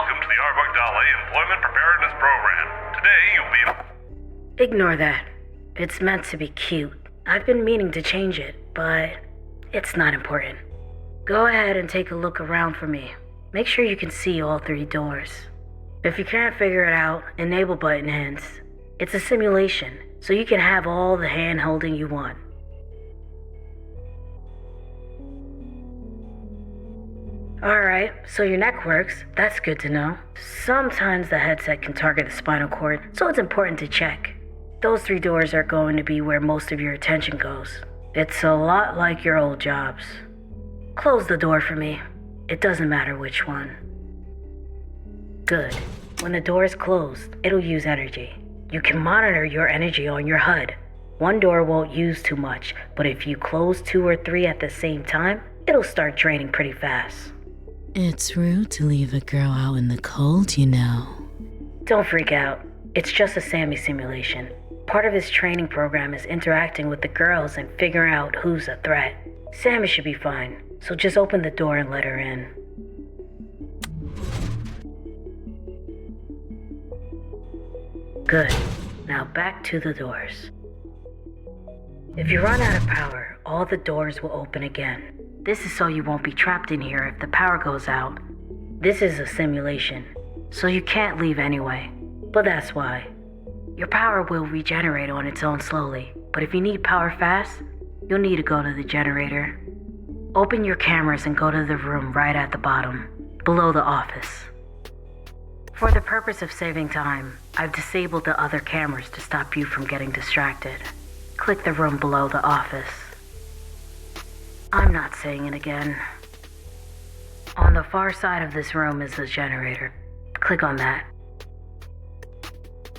Welcome to the Arbok Dale Employment Preparedness Program. Today you'll be... Ignore that. It's meant to be cute. I've been meaning to change it, but it's not important. Go ahead and take a look around for me. Make sure you can see all 3 doors. If you can't figure it out, enable button hints. It's a simulation, so you can have all the hand holding you want. Alright, so your neck works. That's good to know. Sometimes the headset can target the spinal cord, so it's important to check. Those 3 doors are going to be where most of your attention goes. It's a lot like your old jobs. Close the door for me. It doesn't matter which one. Good. When the door is closed, it'll use energy. You can monitor your energy on your HUD. One door won't use too much, but if you close 2 or 3 at the same time, it'll start draining pretty fast. It's rude to leave a girl out in the cold, you know. Don't freak out. It's just a Sammy simulation. Part of this training program is interacting with the girls and figuring out who's a threat. Sammy should be fine, so just open the door and let her in. Good. Now back to the doors. If you run out of power, all the doors will open again. This is so you won't be trapped in here if the power goes out. This is a simulation, so you can't leave anyway. But that's why. Your power will regenerate on its own slowly, but if you need power fast, you'll need to go to the generator. Open your cameras and go to the room right at the bottom, below the office. For the purpose of saving time, I've disabled the other cameras to stop you from getting distracted. Click the room below the office. I'm not saying it again. On the far side of this room is the generator. Click on that.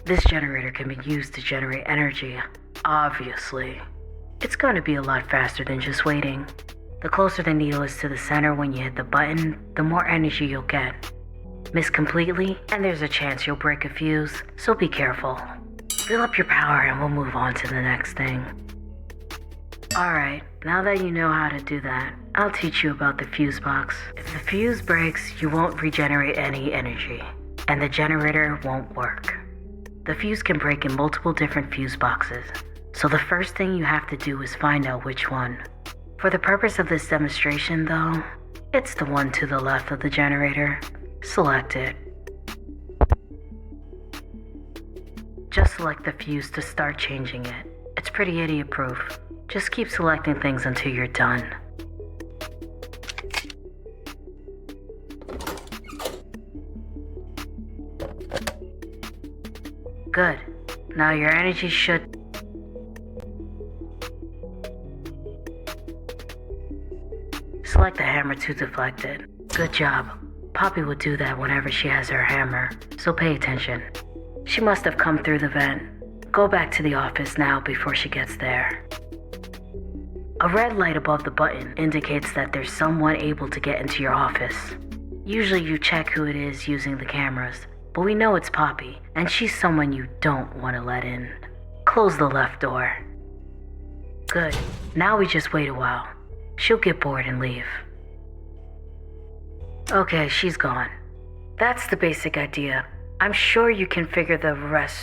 This generator can be used to generate energy, obviously. It's going to be a lot faster than just waiting. The closer the needle is to the center when you hit the button, the more energy you'll get. Miss completely, and there's a chance you'll break a fuse, so be careful. Fill up your power and we'll move on to the next thing. Alright, now that you know how to do that, I'll teach you about the fuse box. If the fuse breaks, you won't regenerate any energy, and the generator won't work. The fuse can break in multiple different fuse boxes, so the first thing you have to do is find out which one. For the purpose of this demonstration though, it's the one to the left of the generator. Select it. Just select the fuse to start changing it. It's pretty idiot-proof. Just keep selecting things until you're done. Good. Now your energy should... Select the hammer to deflect it. Good job. Poppy would do that whenever she has her hammer, so pay attention. She must have come through the vent. Go back to the office now before she gets there. A red light above the button indicates that there's someone able to get into your office. Usually you check who it is using the cameras, but we know it's Poppy, and she's someone you don't want to let in. Close the left door. Good. Now we just wait a while. She'll get bored and leave. Okay, she's gone. That's the basic idea. I'm sure you can figure the rest...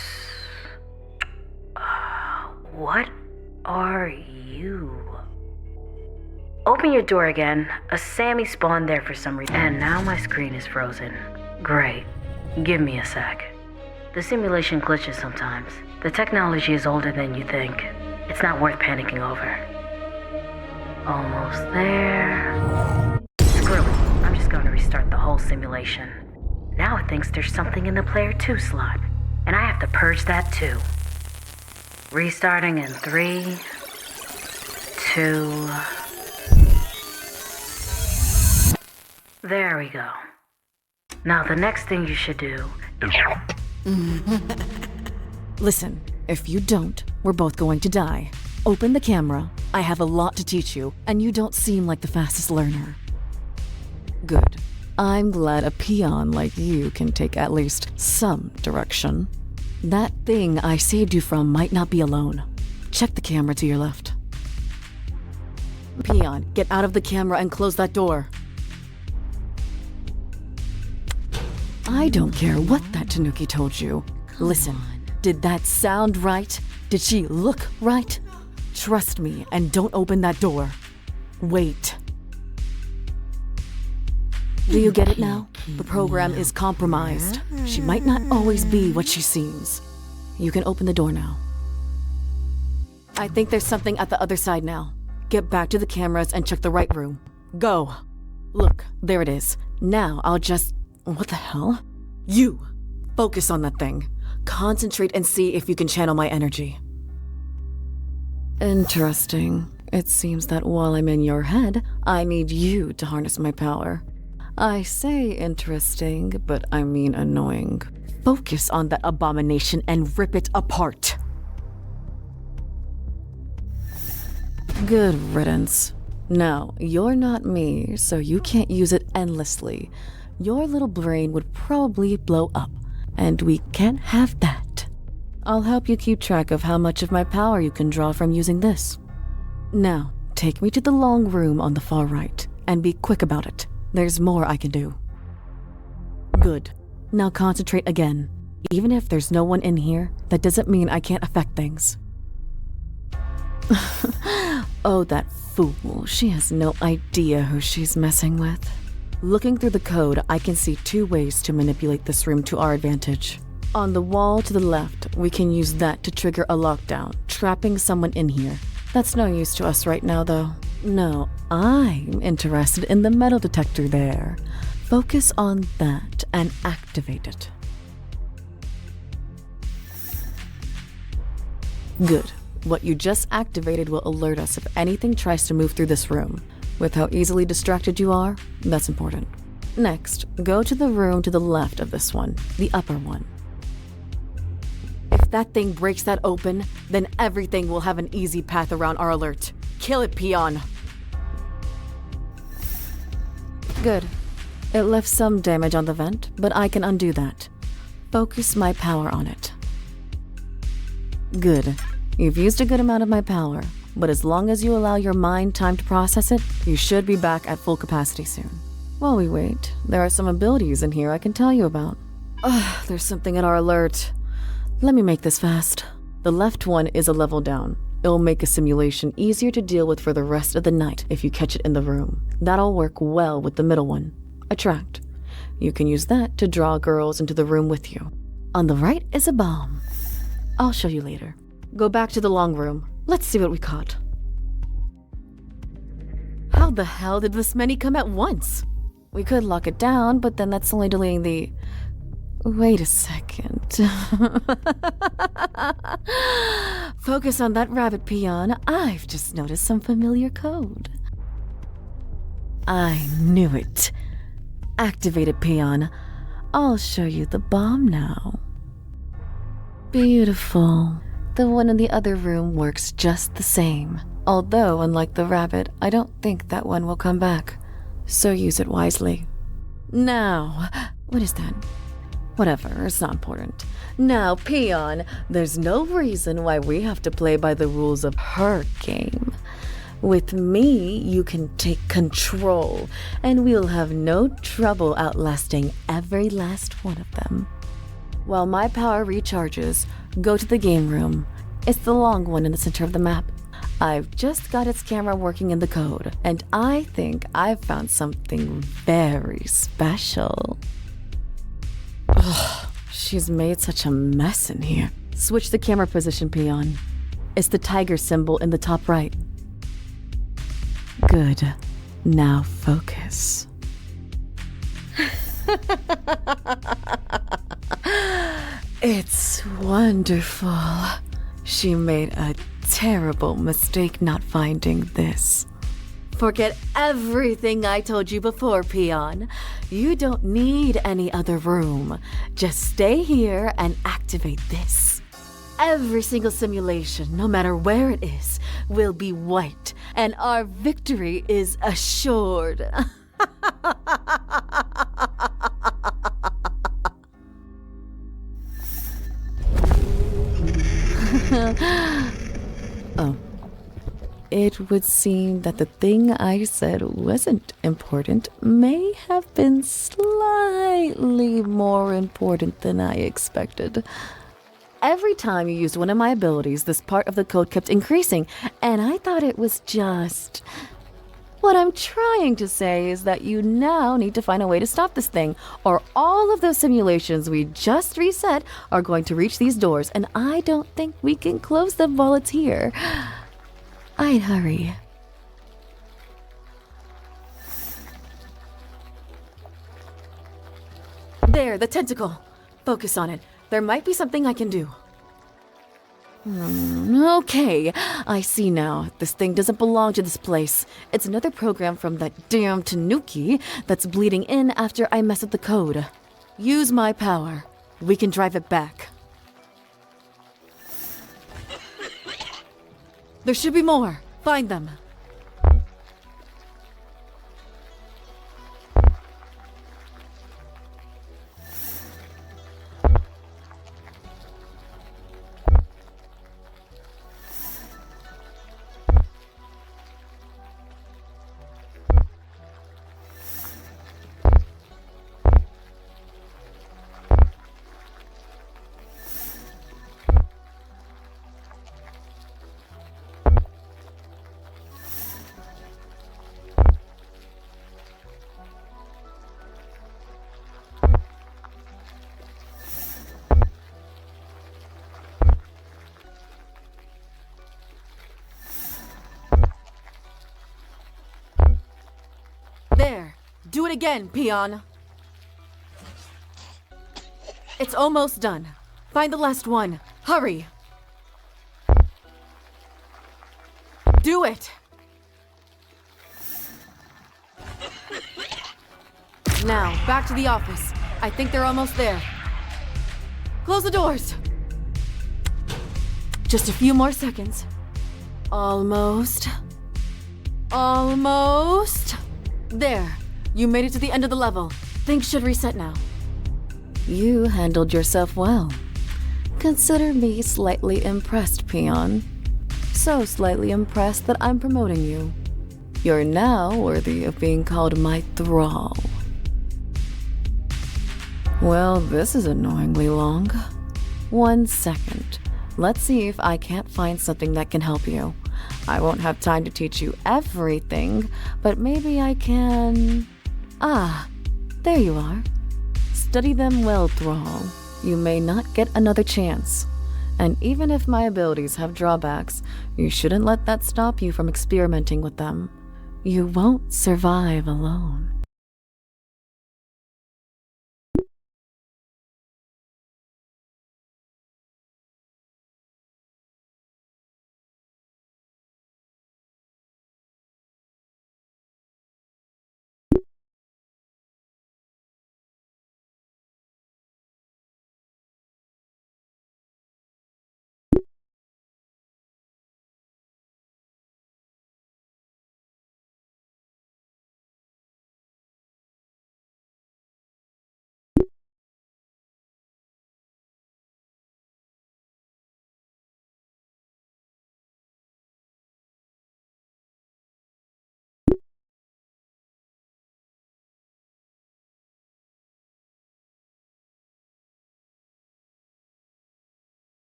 What are you? Open your door again. A Sammy spawned there for some reason. And now my screen is frozen. Great. Give me a sec. The simulation glitches sometimes. The technology is older than you think. It's not worth panicking over. Almost there. Screw it. I'm just going to restart the whole simulation. Now it thinks there's something in the player 2 slot. And I have to purge that too. Restarting in 3, 2... There we go. Now the next thing you should do is... Listen, if you don't, we're both going to die. Open the camera. I have a lot to teach you, and you don't seem like the fastest learner. Good. I'm glad a peon like you can take at least some direction. That thing I saved you from might not be alone. Check the camera to your left. Peon, get out of the camera and close that door. I don't care what that Tanuki told you. Listen, did that sound right? Did she look right? Trust me and don't open that door. Wait. Do you get it now? The program is compromised. She might not always be what she seems. You can open the door now. I think there's something at the other side now. Get back to the cameras and check the right room. Go. Look, there it is. Now I'll just... What the hell? You! Focus on that thing. Concentrate and see if you can channel my energy. Interesting. It seems that while I'm in your head, I need you to harness my power. I say interesting, but I mean annoying. Focus on that abomination and rip it apart. Good riddance. Now, you're not me, so you can't use it endlessly. Your little brain would probably blow up, and we can't have that. I'll help you keep track of how much of my power you can draw from using this. Now, take me to the long room on the far right, and be quick about it. There's more I can do. Good. Now concentrate again. Even if there's no one in here, that doesn't mean I can't affect things. Oh, that fool. She has no idea who she's messing with. Looking through the code, I can see 2 ways to manipulate this room to our advantage. On the wall to the left, we can use that to trigger a lockdown, trapping someone in here. That's no use to us right now, though. No, I'm interested in the metal detector there. Focus on that and activate it. Good. What you just activated will alert us if anything tries to move through this room. With how easily distracted you are, that's important. Next, go to the room to the left of this one, the upper one. If that thing breaks that open, then everything will have an easy path around our alert. Kill it, peon! Good. It left some damage on the vent, but I can undo that. Focus my power on it. Good. You've used a good amount of my power, but as long as you allow your mind time to process it, you should be back at full capacity soon. While we wait, there are some abilities in here I can tell you about. There's something in our alert. Let me make this fast. The left one is a level down. It'll make a simulation easier to deal with for the rest of the night if you catch it in the room. That'll work well with the middle one. Attract. You can use that to draw girls into the room with you. On the right is a bomb. I'll show you later. Go back to the long room. Let's see what we caught. How the hell did this many come at once? We could lock it down, but then that's only delaying the... Wait a second. Focus on that rabbit, peon. I've just noticed some familiar code. I knew it. Activate it, peon. I'll show you the bomb now. Beautiful. The one in the other room works just the same. Although, unlike the rabbit, I don't think that one will come back. So use it wisely. Now, what is that? Whatever, it's not important. Now, peon, there's no reason why we have to play by the rules of her game. With me, you can take control, and we'll have no trouble outlasting every last one of them. While my power recharges, go to the game room. It's the long one in the center of the map. I've just got its camera working in the code, and I think I've found something very special. Ugh, she's made such a mess in here. Switch the camera position, peon. It's the tiger symbol in the top right. Good. Now focus. It's wonderful. She made a terrible mistake not finding this. Forget everything I told you before, peon. You don't need any other room. Just stay here and activate this. Every single simulation, no matter where it is, will be wiped, and our victory is assured. Oh. it would seem that the thing I said wasn't important may have been slightly more important than I expected. Every time you used one of my abilities, this part of the code kept increasing, and I thought it was just... What I'm trying to say is that you now need to find a way to stop this thing, or all of those simulations we just reset are going to reach these doors, and I don't think we can close them while it's here. I'd hurry. There, the tentacle. Focus on it. There might be something I can do. Okay, I see now. This thing doesn't belong to this place. It's another program from that damn Tanuki that's bleeding in after I mess up the code. Use my power. We can drive it back. There should be more. Find them. There. Do it again, peon. It's almost done. Find the last one. Hurry. Do it. Now, back to the office. I think they're almost there. Close the doors. Just a few more seconds. Almost. Almost. There. You made it to the end of the level. Things should reset now. You handled yourself well. Consider me slightly impressed, peon. So slightly impressed that I'm promoting you. You're now worthy of being called my thrall. Well, this is annoyingly long. 1 second. Let's see if I can't find something that can help you. I won't have time to teach you everything, but maybe I can... Ah, there you are. Study them well, thrall. You may not get another chance. And even if my abilities have drawbacks, you shouldn't let that stop you from experimenting with them. You won't survive alone.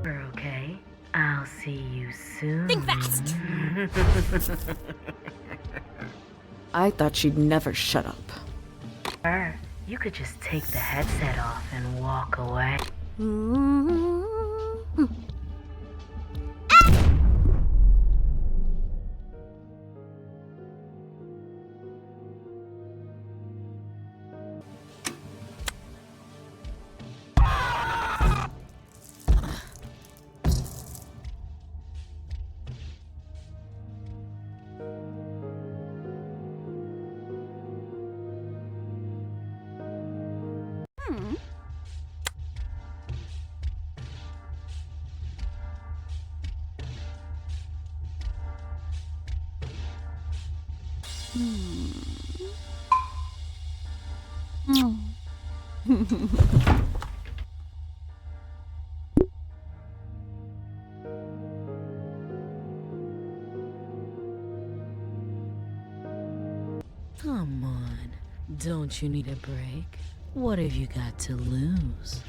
We're okay. I'll see you soon. Think fast! I thought she'd never shut up. Or you could just take the headset off and walk away. Come on. Don't you need a break? What have you got to lose?